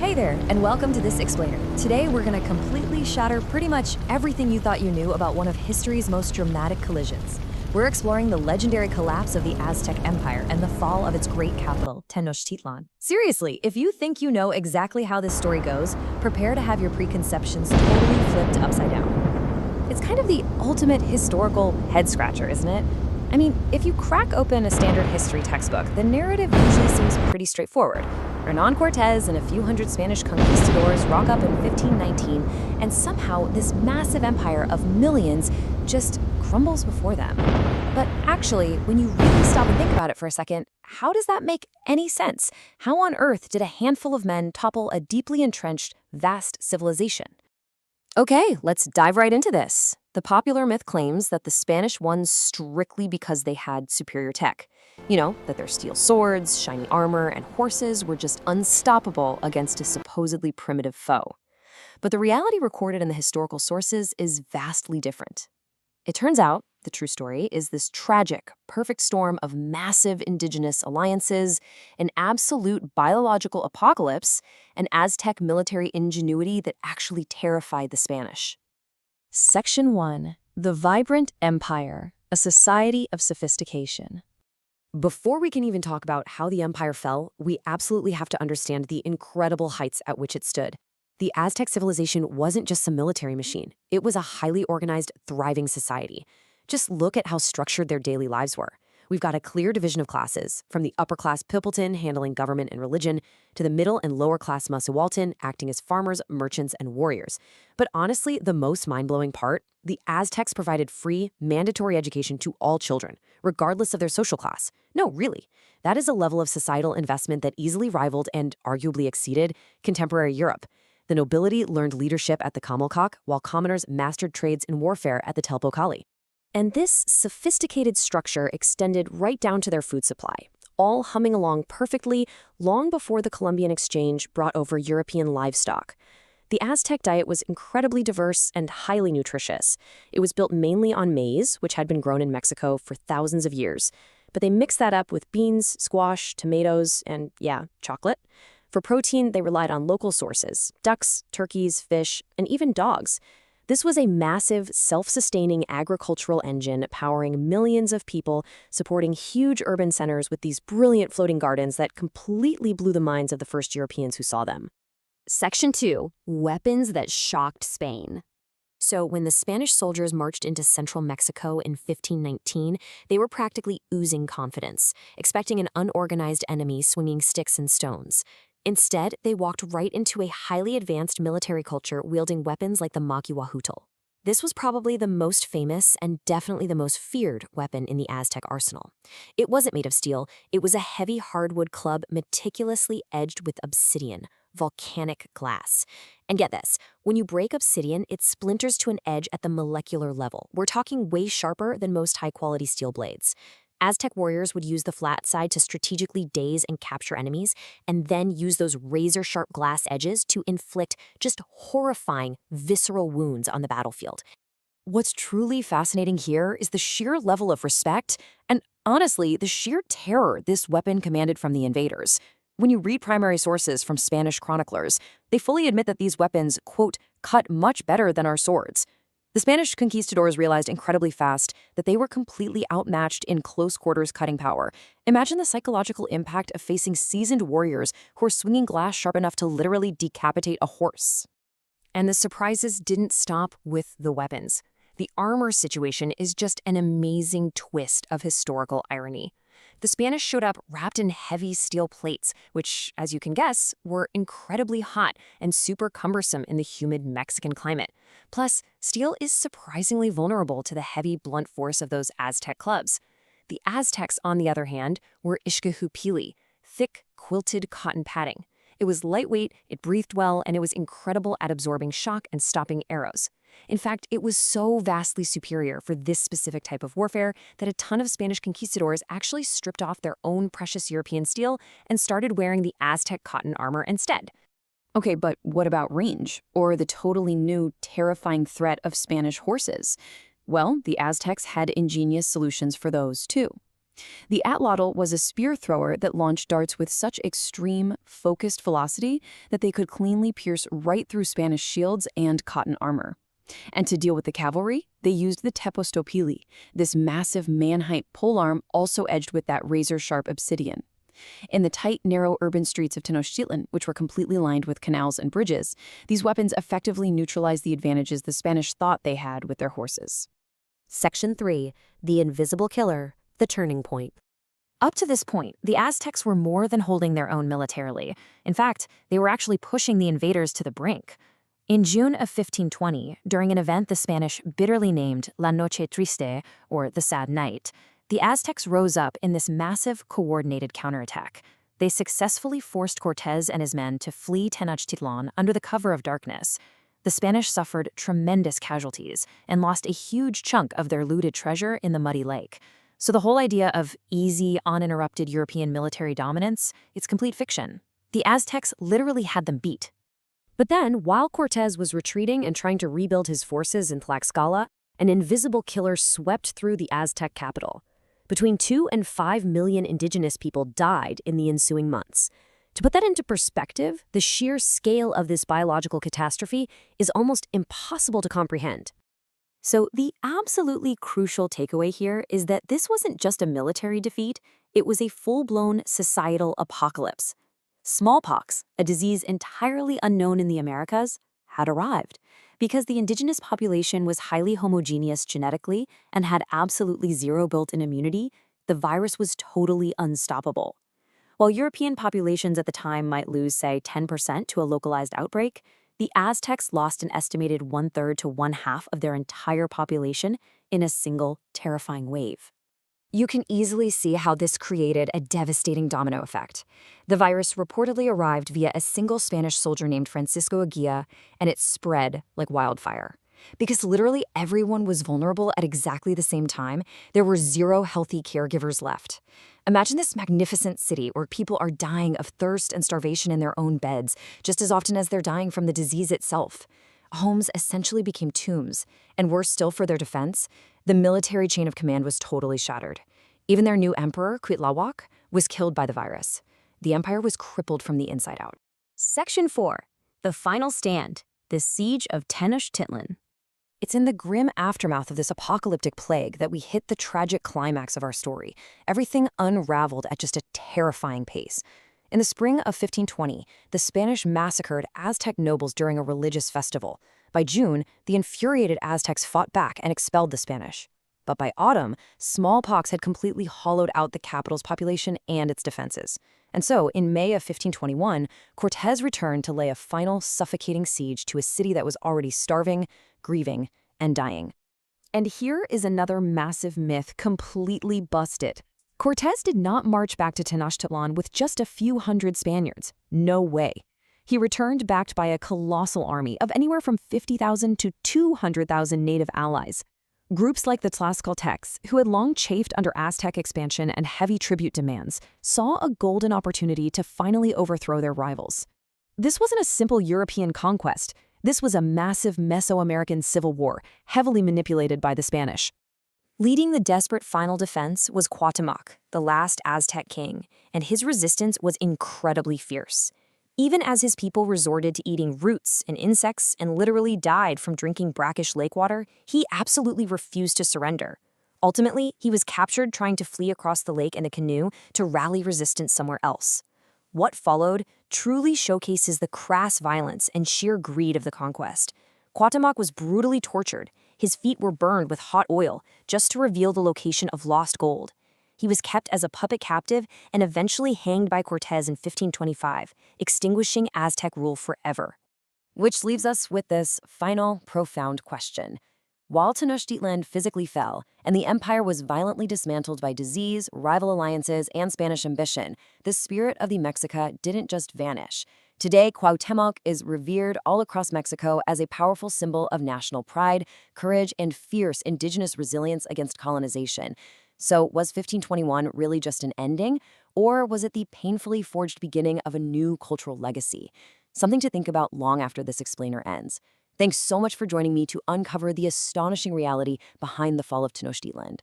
Hey there, and welcome to This Explainer. Today we're going to completely shatter pretty much everything you thought you knew about one of history's most dramatic collisions. We're exploring the legendary collapse of the Aztec Empire and the fall of its great capital, Tenochtitlan. Seriously, if you think you know exactly how this story goes, prepare to have your preconceptions totally flipped upside down. It's kind of the ultimate historical head-scratcher, isn't it? I mean, if you crack open a standard history textbook, the narrative usually seems pretty straightforward. Hernan Cortez and a few hundred Spanish conquistadors rock up in 1519, and somehow this massive empire of millions just crumbles before them. But actually, when you really stop and think about it for a second, how does that make any sense? How on earth did a handful of men topple a deeply entrenched, vast civilization? Okay, let's dive right into this. The popular myth claims that the Spanish won strictly because they had superior tech. You know, that their steel swords, shiny armor, and horses were just unstoppable against a supposedly primitive foe. But the reality recorded in the historical sources is vastly different. It turns out the true story is this tragic, perfect storm of massive indigenous alliances, an absolute biological apocalypse, and Aztec military ingenuity that actually terrified the Spanish. Section 1. The Vibrant Empire, a Society of Sophistication. Before we can even talk about how the empire fell, we absolutely have to understand the incredible heights at which it stood. The Aztec civilization wasn't just some military machine. It was a highly organized, thriving society. Just look at how structured their daily lives were. We've got a clear division of classes, from the upper-class Pippleton handling government and religion, to the middle and lower-class Musawalton acting as farmers, merchants, and warriors. But honestly, the most mind-blowing part, the Aztecs provided free, mandatory education to all children, regardless of their social class. No, really. That is a level of societal investment that easily rivaled and arguably exceeded contemporary Europe. The nobility learned leadership at the Camulcac, while commoners mastered trades and warfare at the Telpocali. And this sophisticated structure extended right down to their food supply, all humming along perfectly long before the Columbian Exchange brought over European livestock. The Aztec diet was incredibly diverse and highly nutritious. It was built mainly on maize, which had been grown in Mexico for thousands of years. But they mixed that up with beans, squash, tomatoes, and, yeah, chocolate. For protein, they relied on local sources: ducks, turkeys, fish, and even dogs. This was a massive, self-sustaining agricultural engine powering millions of people, supporting huge urban centers with these brilliant floating gardens that completely blew the minds of the first Europeans who saw them. Section 2. Weapons that shocked Spain. So when the Spanish soldiers marched into central Mexico in 1519, they were practically oozing confidence, expecting an unorganized enemy swinging sticks and stones. Instead, they walked right into a highly advanced military culture wielding weapons like the maquihuahuitl. This was probably the most famous and definitely the most feared weapon in the Aztec arsenal. It wasn't made of steel. It was a heavy hardwood club meticulously edged with obsidian, volcanic glass. And get this, when you break obsidian, it splinters to an edge at the molecular level. We're talking way sharper than most high-quality steel blades. Aztec warriors would use the flat side to strategically daze and capture enemies, and then use those razor-sharp glass edges to inflict just horrifying, visceral wounds on the battlefield. What's truly fascinating here is the sheer level of respect and, honestly, the sheer terror this weapon commanded from the invaders. When you read primary sources from Spanish chroniclers, they fully admit that these weapons, quote, cut much better than our swords. The Spanish conquistadors realized incredibly fast that they were completely outmatched in close-quarters cutting power. Imagine the psychological impact of facing seasoned warriors who are swinging glass sharp enough to literally decapitate a horse. And the surprises didn't stop with the weapons. The armor situation is just an amazing twist of historical irony. The Spanish showed up wrapped in heavy steel plates, which, as you can guess, were incredibly hot and super cumbersome in the humid Mexican climate. Plus, steel is surprisingly vulnerable to the heavy, blunt force of those Aztec clubs. The Aztecs, on the other hand, were ishkahupili, thick, quilted cotton padding. It was lightweight, it breathed well, and it was incredible at absorbing shock and stopping arrows. In fact, it was so vastly superior for this specific type of warfare that a ton of Spanish conquistadors actually stripped off their own precious European steel and started wearing the Aztec cotton armor instead. Okay, but what about range, or the totally new, terrifying threat of Spanish horses? Well, the Aztecs had ingenious solutions for those, too. The atlotl was a spear thrower that launched darts with such extreme, focused velocity that they could cleanly pierce right through Spanish shields and cotton armor. And to deal with the cavalry, they used the tepostopili, this massive man-height polearm also edged with that razor-sharp obsidian. In the tight, narrow urban streets of Tenochtitlan, which were completely lined with canals and bridges, these weapons effectively neutralized the advantages the Spanish thought they had with their horses. Section 3. The Invisible Killer, the Turning Point. Up to this point, the Aztecs were more than holding their own militarily. In fact, they were actually pushing the invaders to the brink. In June of 1520, during an event the Spanish bitterly named La Noche Triste, or the Sad Night, the Aztecs rose up in this massive, coordinated counterattack. They successfully forced Cortés and his men to flee Tenochtitlan under the cover of darkness. The Spanish suffered tremendous casualties and lost a huge chunk of their looted treasure in the muddy lake. So the whole idea of easy, uninterrupted European military dominance, it's complete fiction. The Aztecs literally had them beat. But then, while Cortés was retreating and trying to rebuild his forces in Tlaxcala, an invisible killer swept through the Aztec capital. Between 2 and 5 million indigenous people died in the ensuing months. To put that into perspective, the sheer scale of this biological catastrophe is almost impossible to comprehend. So the absolutely crucial takeaway here is that this wasn't just a military defeat, it was a full-blown societal apocalypse. Smallpox, a disease entirely unknown in the Americas, had arrived. Because the indigenous population was highly homogeneous genetically and had absolutely zero built-in immunity, the virus was totally unstoppable. While European populations at the time might lose, say, 10% to a localized outbreak, the Aztecs lost an estimated 1/3 to 1/2 of their entire population in a single, terrifying wave. You can easily see how this created a devastating domino effect. The virus reportedly arrived via a single Spanish soldier named Francisco Eguía, and it spread like wildfire. Because literally everyone was vulnerable at exactly the same time, there were zero healthy caregivers left. Imagine this magnificent city where people are dying of thirst and starvation in their own beds, just as often as they're dying from the disease itself. Homes essentially became tombs, and worse still for their defense, the military chain of command was totally shattered. Even their new emperor, Cuitlahuac, was killed by the virus. The empire was crippled from the inside out. Section 4. The Final Stand, the Siege of Tenochtitlan. It's in the grim aftermath of this apocalyptic plague that we hit the tragic climax of our story. Everything unraveled at just a terrifying pace. In the spring of 1520, the Spanish massacred Aztec nobles during a religious festival. By June, the infuriated Aztecs fought back and expelled the Spanish. But by autumn, smallpox had completely hollowed out the capital's population and its defenses. And so, in May of 1521, Cortés returned to lay a final suffocating siege to a city that was already starving, grieving, and dying. And here is another massive myth completely busted. Cortés did not march back to Tenochtitlan with just a few hundred Spaniards. No way. He returned backed by a colossal army of anywhere from 50,000 to 200,000 native allies. Groups like the Tlaxcaltecs, who had long chafed under Aztec expansion and heavy tribute demands, saw a golden opportunity to finally overthrow their rivals. This wasn't a simple European conquest. This was a massive Mesoamerican civil war, heavily manipulated by the Spanish. Leading the desperate final defense was Cuauhtémoc, the last Aztec king, and his resistance was incredibly fierce. Even as his people resorted to eating roots and insects and literally died from drinking brackish lake water, he absolutely refused to surrender. Ultimately, he was captured trying to flee across the lake in a canoe to rally resistance somewhere else. What followed truly showcases the crass violence and sheer greed of the conquest. Cuauhtémoc was brutally tortured. His feet were burned with hot oil just to reveal the location of lost gold. He was kept as a puppet captive and eventually hanged by Cortés in 1525, extinguishing Aztec rule forever. Which leaves us with this final, profound question. While Tenochtitlan physically fell, and the empire was violently dismantled by disease, rival alliances, and Spanish ambition, the spirit of the Mexica didn't just vanish. Today, Cuauhtémoc is revered all across Mexico as a powerful symbol of national pride, courage, and fierce indigenous resilience against colonization. So was 1521 really just an ending, or was it the painfully forged beginning of a new cultural legacy? Something to think about long after this explainer ends. Thanks so much for joining me to uncover the astonishing reality behind the fall of Tenochtitlan.